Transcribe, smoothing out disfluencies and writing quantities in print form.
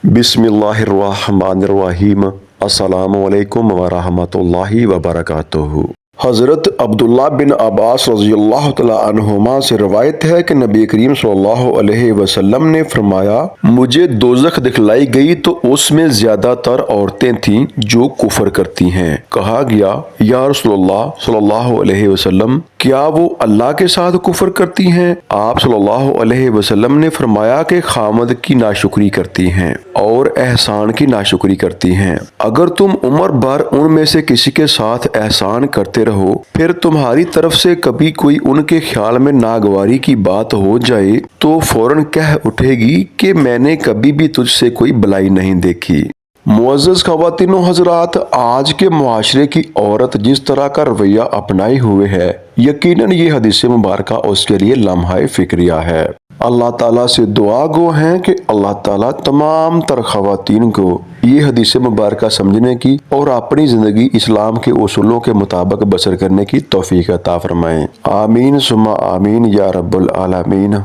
बिस्मिल्लाहिर्रहमानिर्रहीम। अस्सलामु अलैकुम वरहमतुल्लाहि वबरकातुहू। हज़रत अब्दुल्ला बिन अब्बास रज़ियल्लाहु तआला अन्हुमा से रवायत है कि नबी करीम सल्लल्लाहु अलैहि वसल्लम ने फरमाया, मुझे दोज़ख दिखलाई गई तो उसमें ज़्यादातर औरतें थीं जो कुफ्र करती हैं। कहा गया, या रसूलल्लाह सल्लल्लाहु अलैहि वसल्लम, क्या वो अल्लाह के साथ कुफ्र करती हैं? आप सल्लल्लाहु अलैहि वसल्लम ने फरमाया कि खामद की नाशुक्री करती हैं और एहसान की नाशुक्री करती हैं। अगर तुम उम्र भर उनमें से किसी के साथ एहसान करते रहो, फिर तुम्हारी तरफ से कभी कोई उनके ख्याल में नागवारी की बात हो जाए तो फौरन कह उठेगी कि मैंने कभी भी तुझसे कोई भलाई नहीं देखी। मुअज़्ज़ज़ ख़वातीन व हज़रात, आज के मुआशरे की औरत जिस तरह का रवैया अपनाए हुए है, यकीनन ये हदीस मुबारका उसके लिए लम्हा फ़िक्रिया है। अल्लाह ताला से दुआ गो हैं कि अल्लाह ताला तमाम तर ख़वातीन को ये हदीस मुबारका समझने की और अपनी ज़िंदगी इस्लाम के उसूलों के मुताबिक बसर करने की तौफ़ीक़ अता फ़रमाएँ। आमीन सुम्मा आमीन या रब्बुल आलमीन।